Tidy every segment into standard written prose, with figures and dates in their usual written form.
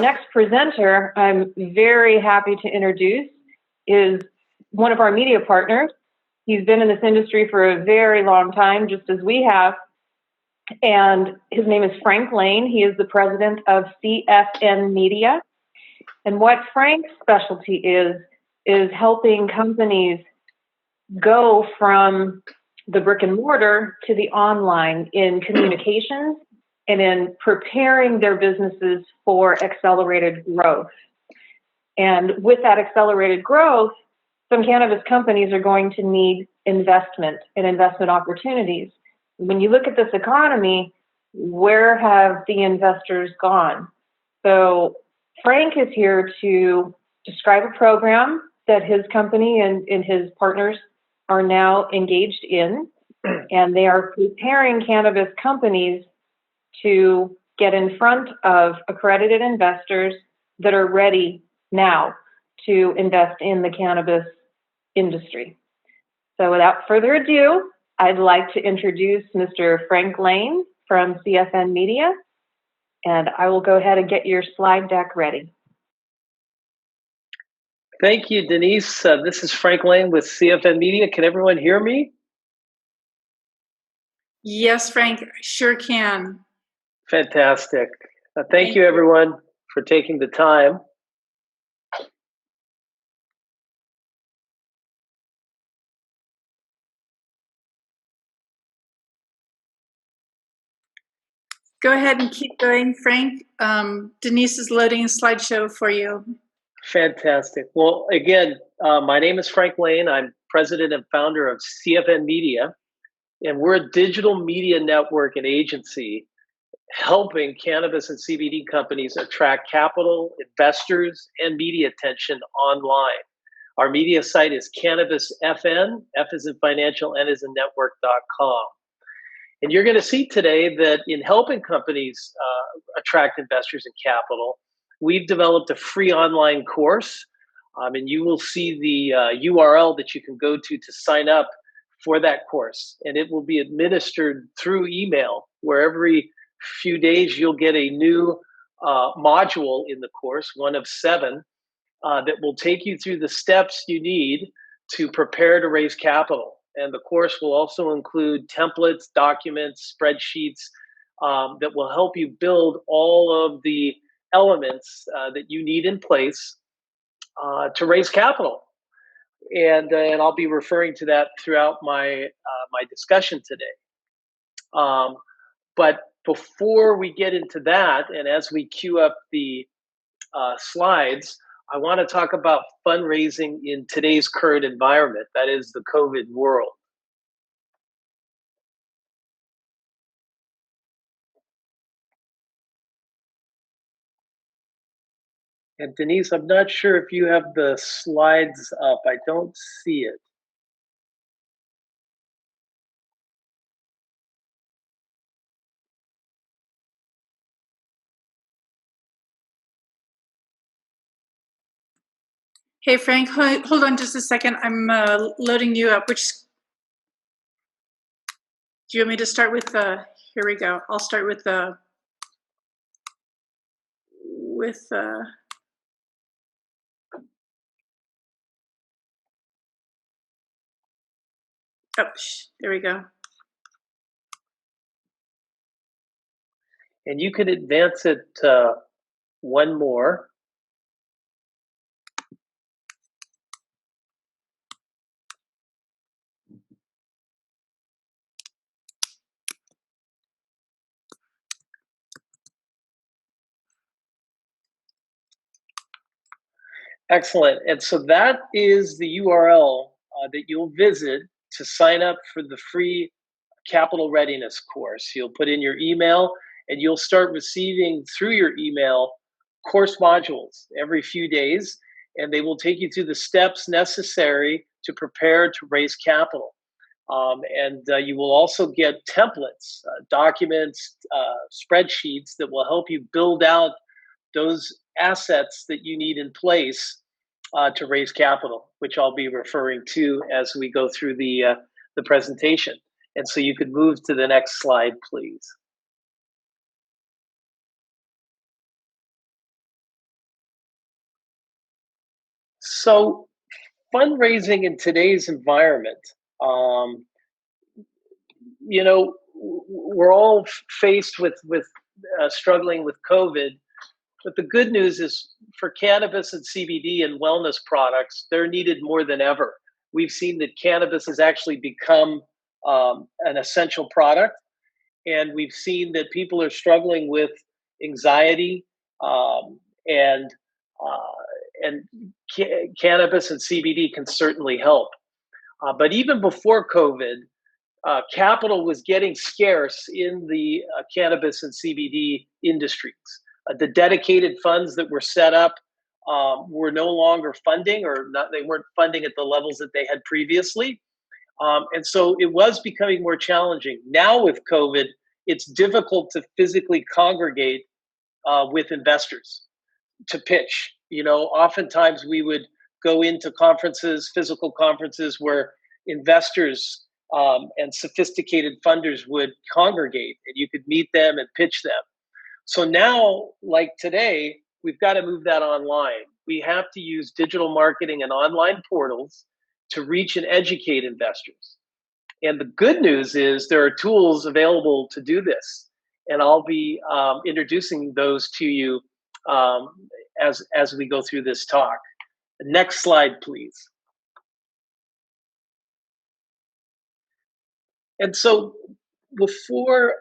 next presenter I'm very happy to introduce is one of our media partners. He's been in this industry for a very long time, just as we have, and his name is Frank Lane. He is the president of CFN Media. And what Frank's specialty is helping companies go from the brick and mortar to the online in communications and in preparing their businesses for accelerated growth. And with that accelerated growth, some cannabis companies are going to need investment and investment opportunities. When you look at this economy, where have the investors gone? So Frank is here to describe a program that his company and his partners are now engaged in, and they are preparing cannabis companies to get in front of accredited investors that are ready now to invest in the cannabis industry. So without further ado, I'd like to introduce Mr. Frank Lane from CFN Media, and I will go ahead and get your slide deck ready. Thank you, Denise. This is Frank Lane with CFN Media. Can everyone hear me? Yes, Frank, sure can. Fantastic. Thank you, everyone, for taking the time. Go ahead and keep going, Frank. Denise is loading a slideshow for you. Fantastic. Well, again, my name is Frank Lane. I'm president and founder of CFN Media, and we're a digital media network and agency helping cannabis and CBD companies attract capital, investors, and media attention online. Our media site is Cannabis FN, F is in financial, N is in network.com. And you're going to see today that in helping companies attract investors and capital, we've developed a free online course, and you will see the URL that you can go to sign up for that course. And it will be administered through email, where every few days you'll get a new module in the course, one of 7, that will take you through the steps you need to prepare to raise capital. And the course will also include templates, documents, spreadsheets that will help you build all of the elements that you need in place to raise capital. And I'll be referring to that throughout my discussion today. But before we get into that, and as we queue up the slides, I want to talk about fundraising in today's current environment, that is the COVID world. And Denise, I'm not sure if you have the slides up. I don't see it. Hey, Frank, hold on just a second. I'm loading you up. Do you want me to start with here we go. I'll start with oh, there we go. And you can advance it one more. Excellent. And so that is the URL that you'll visit to sign up for the free capital readiness course. You'll put in your email and you'll start receiving through your email course modules every few days, and they will take you through the steps necessary to prepare to raise capital. And you will also get templates, documents, spreadsheets that will help you build out those assets that you need in place to raise capital, which I'll be referring to as we go through the presentation. And so you could move to the next slide, please. So fundraising in today's environment, we're all faced with struggling with COVID. But the good news is for cannabis and CBD and wellness products, they're needed more than ever. We've seen that cannabis has actually become an essential product, and we've seen that people are struggling with anxiety, and cannabis and CBD can certainly help. But even before COVID, capital was getting scarce in the cannabis and CBD industries. The dedicated funds that were set up were no longer funding, or not, they weren't funding at the levels that they had previously. And so it was becoming more challenging. Now with COVID, it's difficult to physically congregate with investors to pitch. Oftentimes we would go into conferences, physical conferences, where investors and sophisticated funders would congregate, and you could meet them and pitch them. So now, like today, we've got to move that online. We have to use digital marketing and online portals to reach and educate investors. And the good news is there are tools available to do this. And I'll be introducing those to you as we go through this talk. Next slide, please. And so before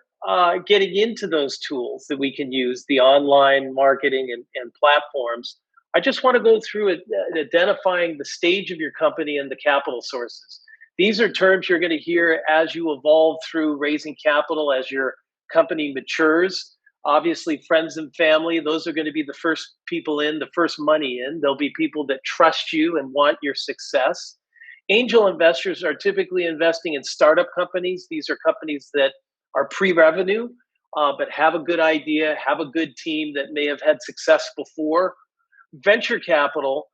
getting into those tools that we can use, the online marketing and platforms, I just want to go through it, identifying the stage of your company and the capital sources. These are terms you're going to hear as you evolve through raising capital, as your company matures. Obviously, friends and family, those are going to be the first people in, the first money in. There'll be people that trust you and want your success. Angel investors are typically investing in startup companies. These are companies that are pre-revenue, but have a good idea, have a good team that may have had success before. Venture capital,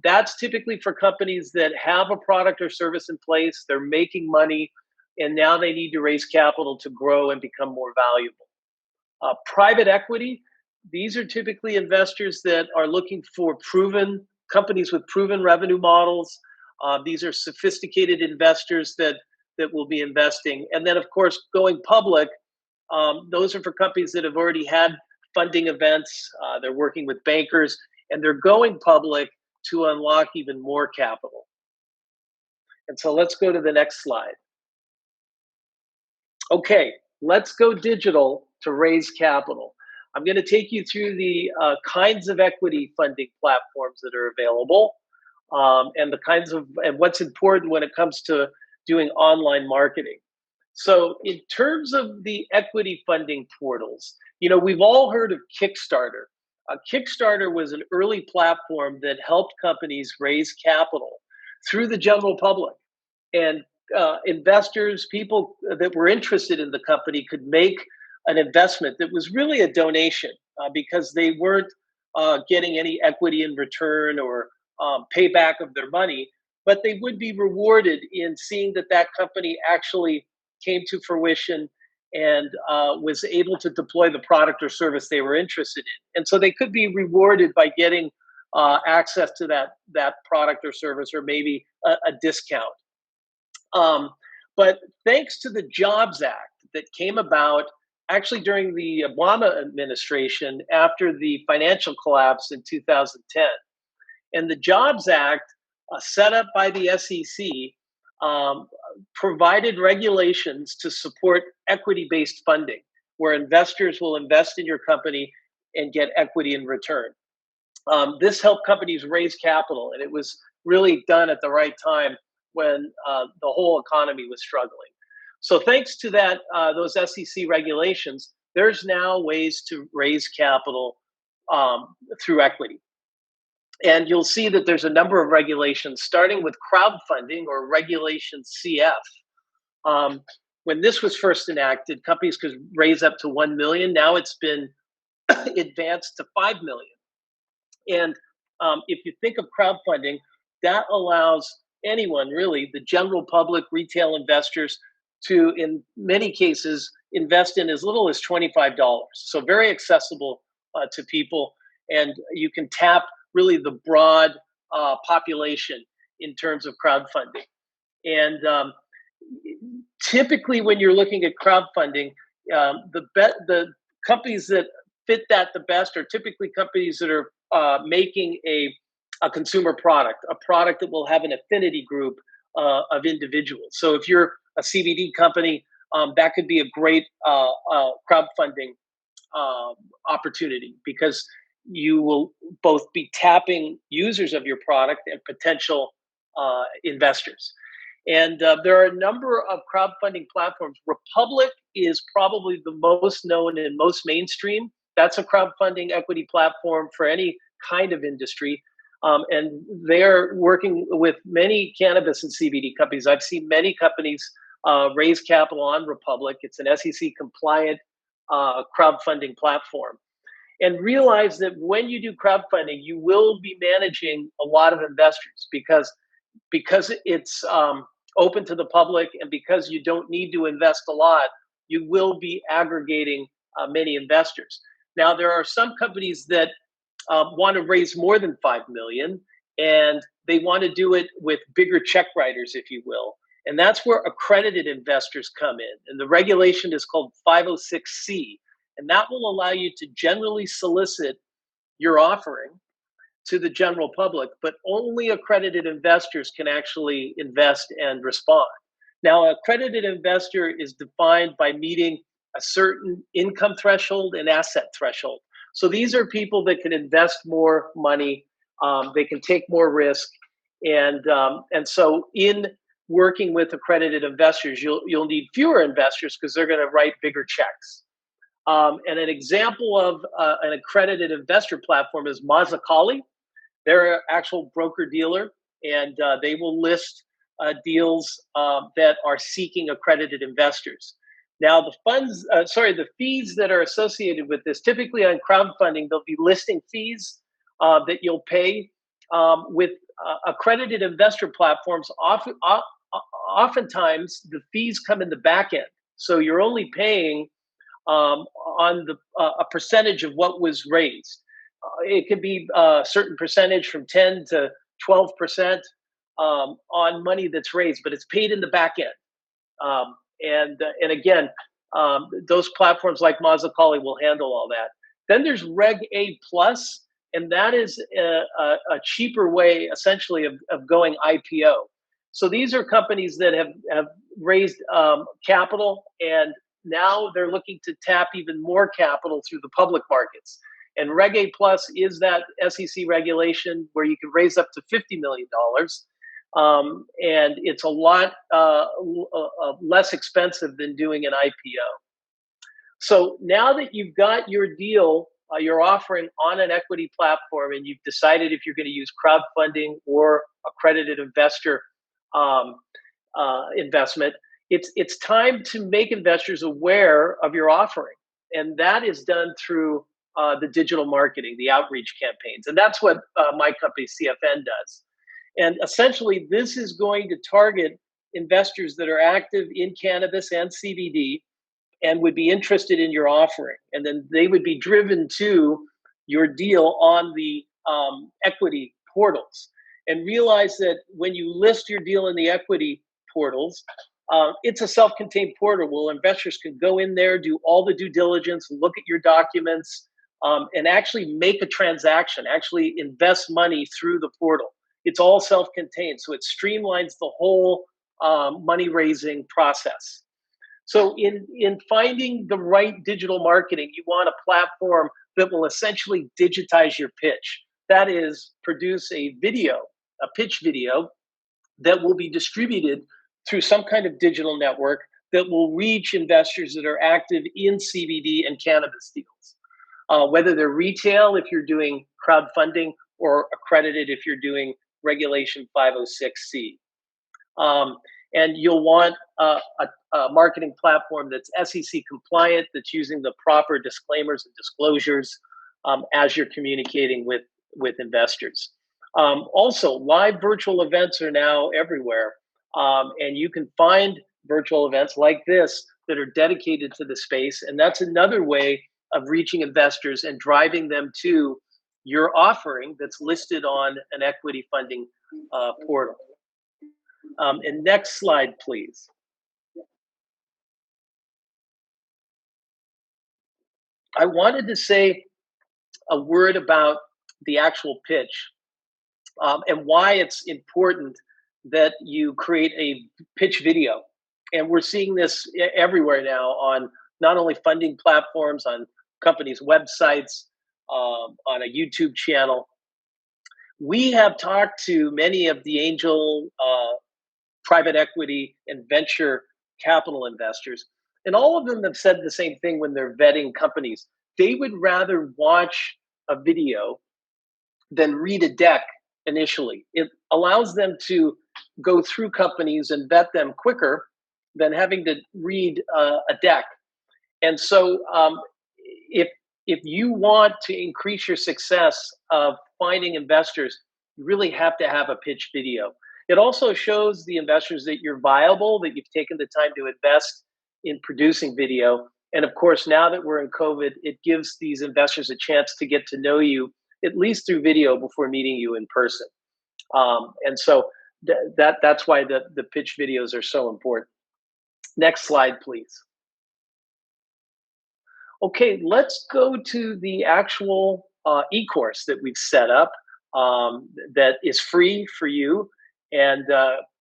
that's typically for companies that have a product or service in place, they're making money, and now they need to raise capital to grow and become more valuable. Private equity, these are typically investors that are looking for proven companies with proven revenue models. These are sophisticated investors that will be investing. And then, of course, going public, those are for companies that have already had funding events. They're working with bankers, and they're going public to unlock even more capital. And so let's go to the next slide. Okay, let's go digital to raise capital. I'm going to take you through the kinds of equity funding platforms that are available, and the kinds of, and what's important when it comes to doing online marketing. So in terms of the equity funding portals, we've all heard of Kickstarter. Kickstarter was an early platform that helped companies raise capital through the general public. And investors, people that were interested in the company, could make an investment that was really a donation because they weren't getting any equity in return or payback of their money, but they would be rewarded in seeing that that company actually came to fruition and was able to deploy the product or service they were interested in. And so they could be rewarded by getting access to that product or service, or maybe a discount. But thanks to the Jobs Act that came about actually during the Obama administration after the financial collapse in 2010, and the Jobs Act, set up by the SEC, provided regulations to support equity-based funding, where investors will invest in your company and get equity in return. This helped companies raise capital, and it was really done at the right time when the whole economy was struggling. So thanks to that, those SEC regulations, there's now ways to raise capital through equity. And you'll see that there's a number of regulations, starting with crowdfunding, or Regulation CF. When this was first enacted, companies could raise up to 1 million. Now it's been advanced to 5 million. And if you think of crowdfunding, that allows anyone, really, the general public, retail investors, to, in many cases, invest in as little as $25. So very accessible to people. And you can tap really the broad population in terms of crowdfunding. And typically, when you're looking at crowdfunding, the companies that fit that the best are typically companies that are making a consumer product, a product that will have an affinity group of individuals. So if you're a CBD company, that could be a great crowdfunding opportunity, because you will both be tapping users of your product and potential investors. And there are a number of crowdfunding platforms. Republic is probably the most known and most mainstream. That's a crowdfunding equity platform for any kind of industry. And they're working with many cannabis and CBD companies. I've seen many companies raise capital on Republic. It's an SEC compliant crowdfunding platform. And realize that when you do crowdfunding, you will be managing a lot of investors, because it's open to the public, and because you don't need to invest a lot, you will be aggregating many investors. Now, there are some companies that want to raise more than 5 million, and they want to do it with bigger check writers, if you will. And that's where accredited investors come in. And the regulation is called 506C. And that will allow you to generally solicit your offering to the general public, but only accredited investors can actually invest and respond. Now, an accredited investor is defined by meeting a certain income threshold and asset threshold. So these are people that can invest more money, they can take more risk, and so in working with accredited investors, you'll need fewer investors because they're going to write bigger checks. And an example of an accredited investor platform is Mazakali. They're an actual broker-dealer, and they will list deals that are seeking accredited investors. Now, the fees that are associated with this, typically on crowdfunding, there'll be listing fees that you'll pay. With accredited investor platforms, oftentimes the fees come in the back end. So you're only paying on a percentage of what was raised. It could be a certain percentage from 10 to 12% on money that's raised, but it's paid in the back end. And again, those platforms like Mazakali will handle all that. Then there's Reg A Plus, and that is a cheaper way, essentially, of going IPO. So these are companies that have raised capital, and now they're looking to tap even more capital through the public markets. And Reg A Plus is that SEC regulation where you can raise up to $50 million. And it's a lot less expensive than doing an IPO. So now that you've got your deal, your offering on an equity platform, and you've decided if you're going to use crowdfunding or accredited investor investment, it's time to make investors aware of your offering. And that is done through the digital marketing, the outreach campaigns. And that's what my company, CFN, does. And essentially, this is going to target investors that are active in cannabis and CBD and would be interested in your offering. And then they would be driven to your deal on the equity portals. And realize that when you list your deal in the equity portals, it's a self-contained portal where investors can go in there, do all the due diligence, look at your documents, and actually make a transaction, actually invest money through the portal. It's all self-contained, so it streamlines the whole money-raising process. So in finding the right digital marketing, you want a platform that will essentially digitize your pitch. That is, produce a video, a pitch video that will be distributed through some kind of digital network that will reach investors that are active in CBD and cannabis deals. Whether they're retail, if you're doing crowdfunding, or accredited if you're doing Regulation 506C. And you'll want a marketing platform that's SEC compliant, that's using the proper disclaimers and disclosures as you're communicating with investors. Also, live virtual events are now everywhere. And you can find virtual events like this that are dedicated to the space. And that's another way of reaching investors and driving them to your offering that's listed on an equity funding portal. And next slide, please. I wanted to say a word about the actual pitch and why it's important that you create a pitch video. And we're seeing this everywhere now on not only funding platforms, on companies' websites, on a YouTube channel. We have talked to many of the angel, private equity, and venture capital investors, and all of them have said the same thing when they're vetting companies. They would rather watch a video than read a deck initially. It allows them to go through companies and vet them quicker than having to read a deck. And so if you want to increase your success of finding investors, you really have to have a pitch video. It also shows the investors that you're viable, that you've taken the time to invest in producing video. And of course, now that we're in COVID, it gives these investors a chance to get to know you, at least through video, before meeting you in person. And so that's why the pitch videos are so important. Next slide, please. Okay, let's go to the actual e-course that we've set up that is free for you and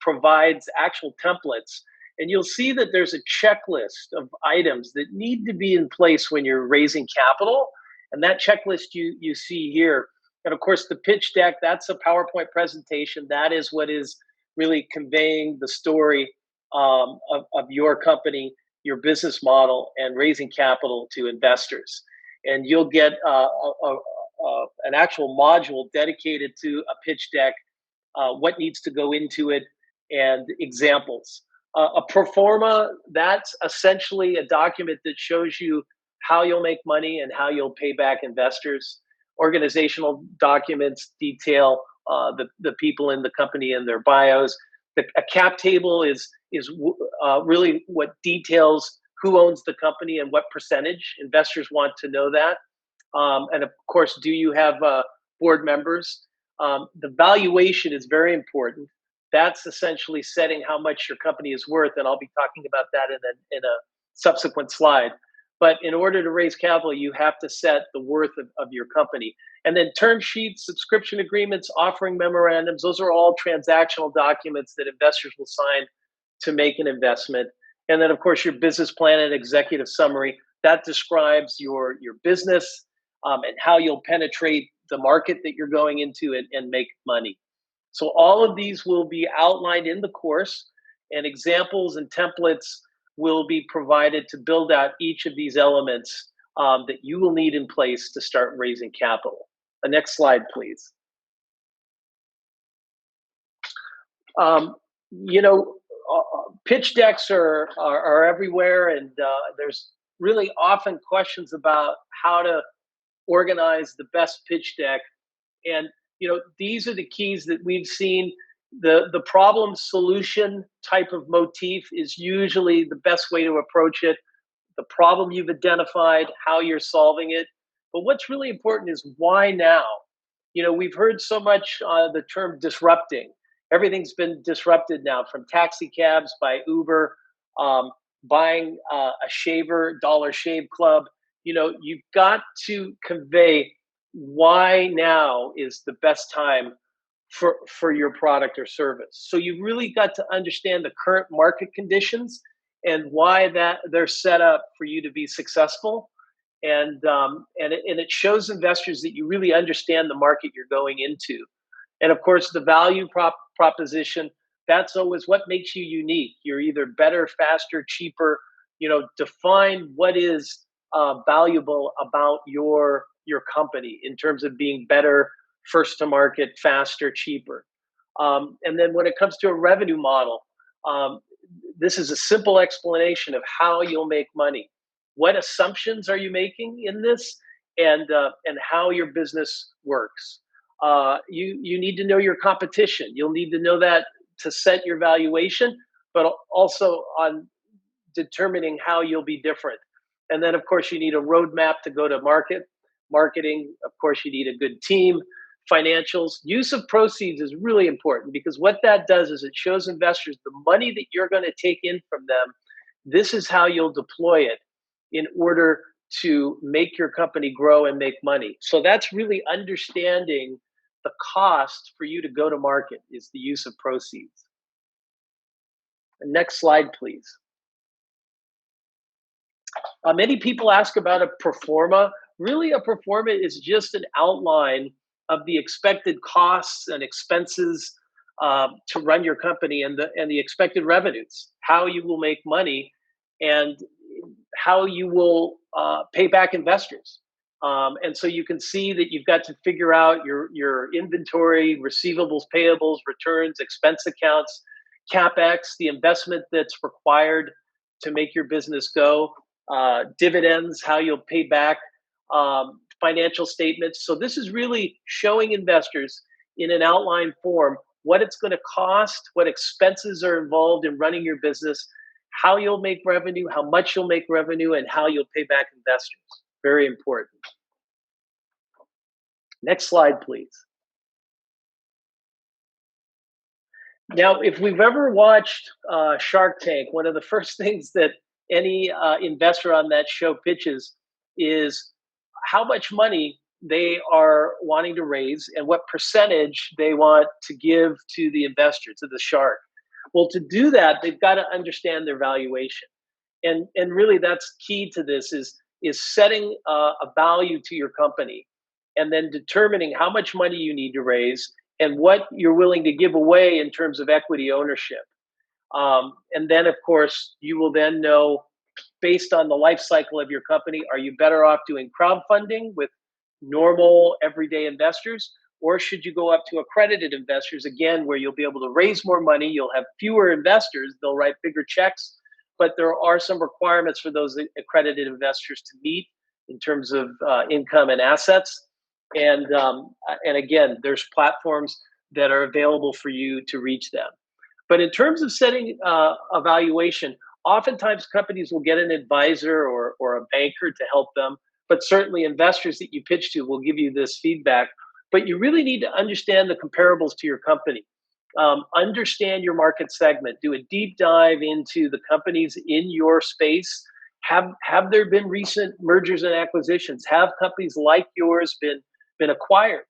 provides actual templates. And you'll see that there's a checklist of items that need to be in place when you're raising capital. And that checklist you see here. And of course, the pitch deck, that's a PowerPoint presentation. That is what is really conveying the story of your company, your business model, and raising capital to investors. And you'll get an actual module dedicated to a pitch deck, what needs to go into it, and examples. A pro forma, that's essentially a document that shows you how you'll make money and how you'll pay back investors. Organizational documents detail the people in the company and their bios. A cap table is really what details who owns the company and what percentage. Investors want to know that. And of course, do you have board members? The valuation is very important. That's essentially setting how much your company is worth, and I'll be talking about that in a subsequent slide. But in order to raise capital, you have to set the worth of your company. And then term sheets, subscription agreements, offering memorandums, those are all transactional documents that investors will sign to make an investment. And then, of course, your business plan and executive summary, that describes your business and how you'll penetrate the market that you're going into and make money. So all of these will be outlined in the course, and examples and templates will be provided to build out each of these elements that you will need in place to start raising capital. The next slide, please. Pitch decks are everywhere, and there's really often questions about how to organize the best pitch deck. And these are the keys that we've seen. The problem solution type of motif is usually the best way to approach it. The problem you've identified, how you're solving it. But what's really important is why now? We've heard so much the term disrupting. Everything's been disrupted now, from taxi cabs by Uber, buying a shaver, Dollar Shave Club. You've got to convey why now is the best time for your product or service. So you've really got to understand the current market conditions and why that they're set up for you to be successful. And it shows investors that you really understand the market you're going into. And of course, the value proposition, that's always what makes you unique. You're either better, faster, cheaper. Define what is valuable about your company in terms of being better, first to market, faster, cheaper. And then when it comes to a revenue model, this is a simple explanation of how you'll make money. What assumptions are you making in this, and how your business works? You need to know your competition. You'll need to know that to set your valuation, but also on determining how you'll be different. And then, of course, you need a roadmap to go to market. marketing. Of course, you need a good team, financials. Use of proceeds is really important because what that does is it shows investors the money that you're going to take in from them. This is how you'll deploy it in order to make your company grow and make money. So that's really understanding the cost for you to go to market is the use of proceeds. Next slide, please. Many people ask about a pro forma. Really, a pro forma is just an outline of the expected costs and expenses to run your company and the expected revenues, how you will make money, and how you will pay back investors. And so you can see that you've got to figure out your inventory, receivables, payables, returns, expense accounts, CapEx, the investment that's required to make your business go, dividends, how you'll pay back, financial statements. So this is really showing investors in an outline form what it's going to cost, what expenses are involved in running your business, how you'll make revenue, how much you'll make revenue, and how you'll pay back investors. Very important. Next slide, please. Now, if we've ever watched Shark Tank, one of the first things that any investor on that show pitches is how much money they are wanting to raise and what percentage they want to give to the investor, to the shark. Well, to do that, they've got to understand their valuation. And really that's key to this is setting a value to your company and then determining how much money you need to raise and what you're willing to give away in terms of equity ownership. And then, of course, you will then know, based on the life cycle of your company, are you better off doing crowdfunding with normal everyday investors, or should you go up to accredited investors, again, where you'll be able to raise more money, you'll have fewer investors, they'll write bigger checks, but there are some requirements for those accredited investors to meet in terms of income and assets. And again, there's platforms that are available for you to reach them. But in terms of setting a valuation, oftentimes companies will get an advisor or a banker to help them, but certainly investors that you pitch to will give you this feedback. But you really need to understand the comparables to your company. Understand your market segment. Do a deep dive into the companies in your space. Have there been recent mergers and acquisitions? Have companies like yours been acquired?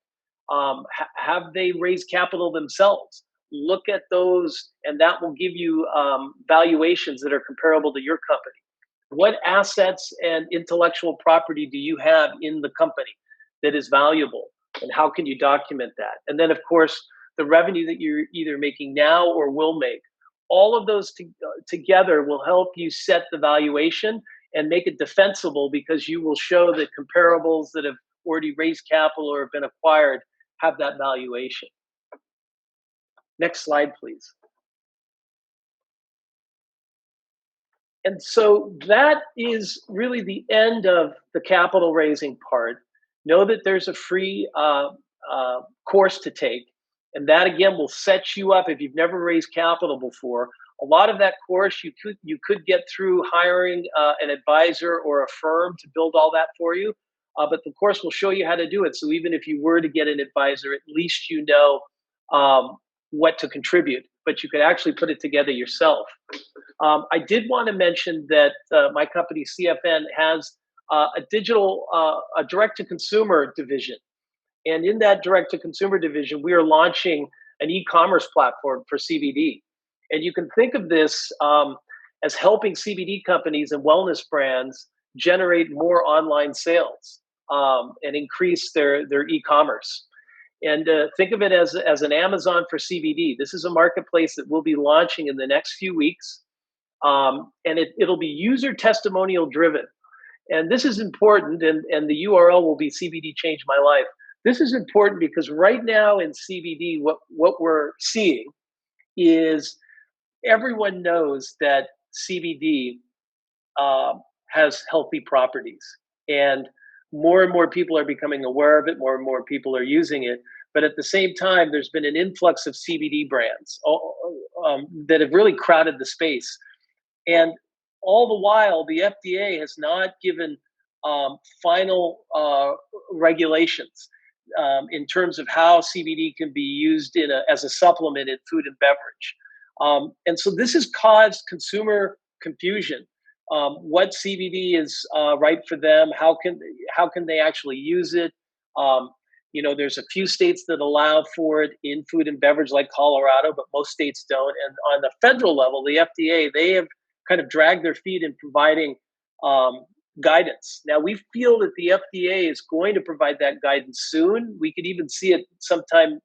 Have they raised capital themselves? Look at those, and that will give you valuations that are comparable to your company. What assets and intellectual property do you have in the company that is valuable, and how can you document that? And then, of course, the revenue that you're either making now or will make. All of those together will help you set the valuation and make it defensible, because you will show that comparables that have already raised capital or have been acquired have that valuation. Next slide, please. And so that is really the end of the capital raising part. Know that there's a free course to take. And that, again, will set you up if you've never raised capital before. A lot of that course you could get through hiring an advisor or a firm to build all that for you. But the course will show you how to do it. So even if you were to get an advisor, at least you know what to contribute, but you could actually put it together yourself. I did want to mention that my company, CFN, has a digital, a direct-to-consumer division. And in that direct-to-consumer division, we are launching an e-commerce platform for CBD. And you can think of this as helping CBD companies and wellness brands generate more online sales and increase their e-commerce. And think of it as an Amazon for CBD. This is a marketplace that we'll be launching in the next few weeks. And it'll be user testimonial driven. And this is important, and the URL will be CBD Changed My Life. This is important because right now in CBD, what we're seeing is everyone knows that CBD has healthy properties. And more people are becoming aware of it, more and more people are using it. But at the same time, there's been an influx of CBD brands that have really crowded the space. And all the while, the FDA has not given final regulations in terms of how CBD can be used as a supplement in food and beverage. And so this has caused consumer confusion. What CBD is right for them? How can they actually use it? There's a few states that allow for it in food and beverage, like Colorado, but most states don't. And on the federal level, the FDA, they have kind of dragged their feet in providing guidance. Now, we feel that the FDA is going to provide that guidance soon. We could even see it sometime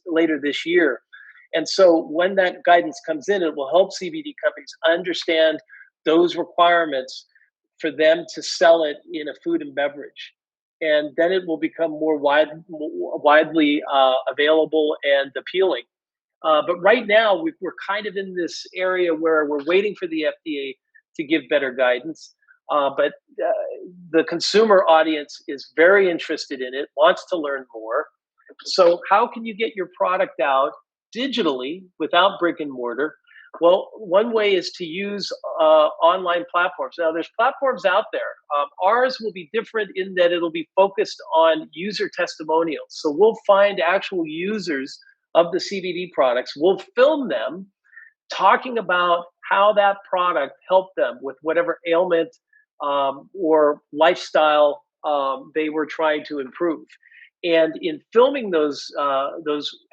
later this year. And so when that guidance comes in, it will help CBD companies understand those requirements for them to sell it in a food and beverage. And then it will become more widely available and appealing. But right now, we're kind of in this area where we're waiting for the FDA to give better guidance. But the consumer audience is very interested in it, wants to learn more. So how can you get your product out digitally without brick and mortar? Well, one way is to use online platforms. Now, there's platforms out there. Ours will be different in that it'll be focused on user testimonials. So we'll find actual users of the CBD products. We'll film them talking about how that product helped them with whatever ailment or lifestyle they were trying to improve. And in filming those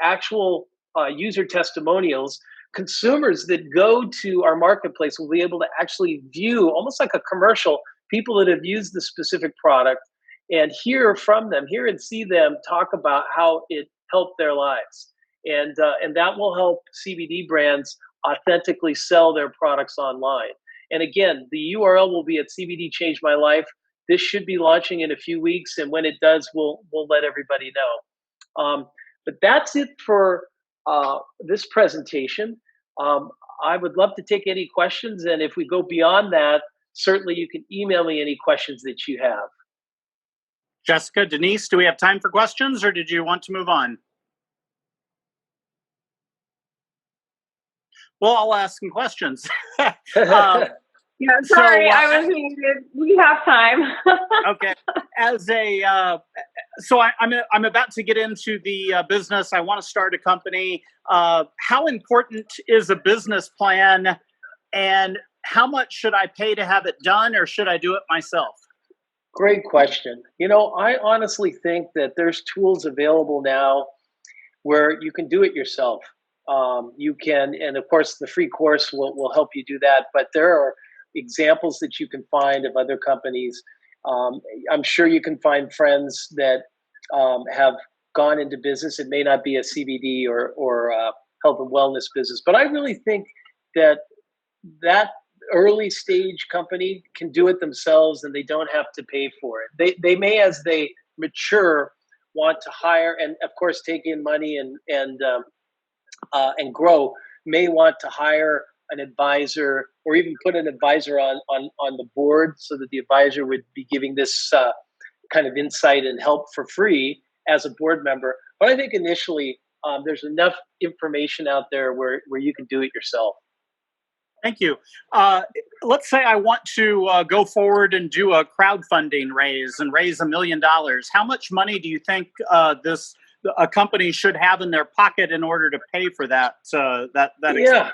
actual user testimonials, consumers that go to our marketplace will be able to actually view, almost like a commercial, people that have used the specific product and hear from them, hear and see them talk about how it helped their lives. And that will help CBD brands authentically sell their products online. And again, the URL will be at CBD Changed My Life. This should be launching in a few weeks, and when it does, we'll let everybody know. But that's it for this presentation. I would love to take any questions, and if we go beyond that, certainly you can email me any questions that you have. Jessica, Denise, do we have time for questions, or did you want to move on? Well, I'll ask some questions. Yeah, sorry, I was muted. We have time. Okay. I'm about to get into the business. I want to start a company. How important is a business plan, and how much should I pay to have it done, or should I do it myself? Great question. I honestly think that there's tools available now where you can do it yourself. You can, and of course, the free course will help you do that. But there are examples that you can find of other companies. I'm sure you can find friends that have gone into business. It may not be a CBD or health and wellness business, but I really think that early stage company can do it themselves, and they don't have to pay for it. They may, as they mature, want to hire and, of course, take in money and grow. May want to hire an advisor, or even put an advisor on the board, so that the advisor would be giving this kind of insight and help for free as a board member. But I think initially there's enough information out there where you can do it yourself. Thank you. Let's say I want to go forward and do a crowdfunding raise $1 million. How much money do you think a company should have in their pocket in order to pay for that? Yeah.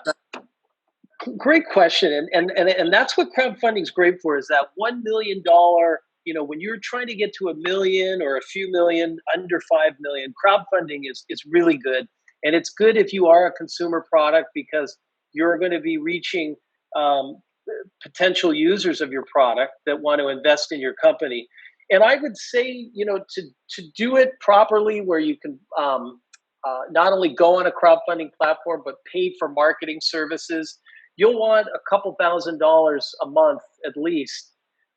Great question, and that's what crowdfunding is great for. Is that $1 million? When you're trying to get to $1 million or a few million, under 5 million, crowdfunding is really good, and it's good if you are a consumer product, because you're going to be reaching potential users of your product that want to invest in your company. And I would say, to do it properly, where you can not only go on a crowdfunding platform but pay for marketing services. You'll want a couple $1,000s a month at least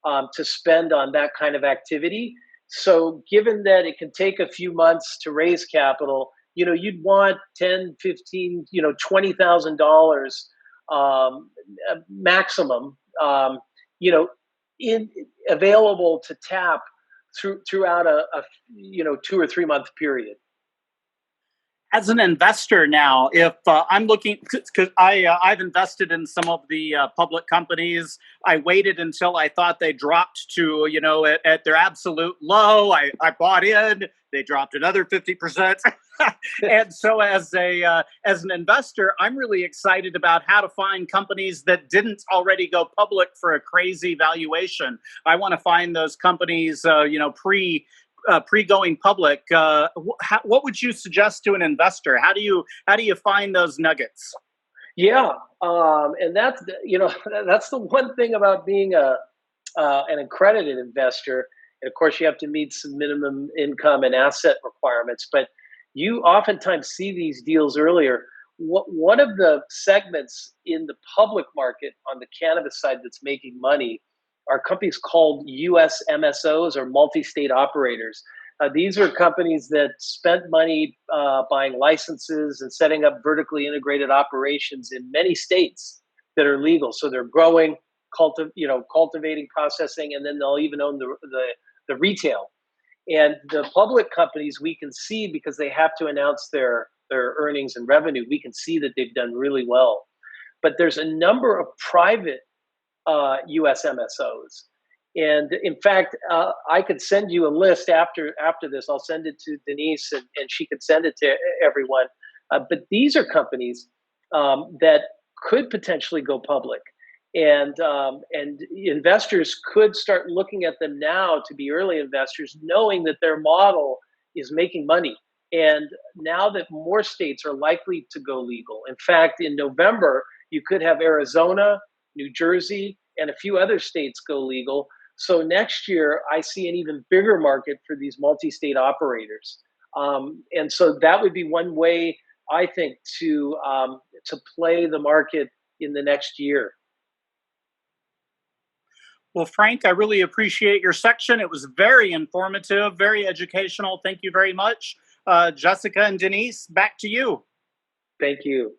to spend on that kind of activity. So given that it can take a few months to raise capital, you'd want $10, $15, $20,000 maximum, available to tap throughout a 2 or 3 month period. As an investor now, if I'm looking, because I've invested in some of the public companies, I waited until I thought they dropped to, at their absolute low. I bought in, they dropped another 50%. And so as an investor, I'm really excited about how to find companies that didn't already go public for a crazy valuation. I want to find those companies, pre-going public. What would you suggest to an investor? How do you find those nuggets? Yeah, and that's that's the one thing about being an accredited investor. And of course, you have to meet some minimum income and asset requirements, but you oftentimes see these deals earlier. One of the segments in the public market on the cannabis side that's making money are companies called US MSOs, or multi-state operators. These are companies that spent money buying licenses and setting up vertically integrated operations in many states that are legal. So they're growing, cultivating, processing, and then they'll even own the retail. And the public companies, we can see, because they have to announce their earnings and revenue, we can see that they've done really well. But there's a number of private US MSOs. And in fact, I could send you a list after this. I'll send it to Denise, and she could send it to everyone. But these are companies that could potentially go public. And investors could start looking at them now to be early investors, knowing that their model is making money. And now that more states are likely to go legal. In fact, in November, you could have Arizona, New Jersey, and a few other states go legal. So next year, I see an even bigger market for these multi-state operators. And so that would be one way, I think, to play the market in the next year. Well, Frank, I really appreciate your section. It was very informative, very educational. Thank you very much. Jessica and Denise, back to you. Thank you.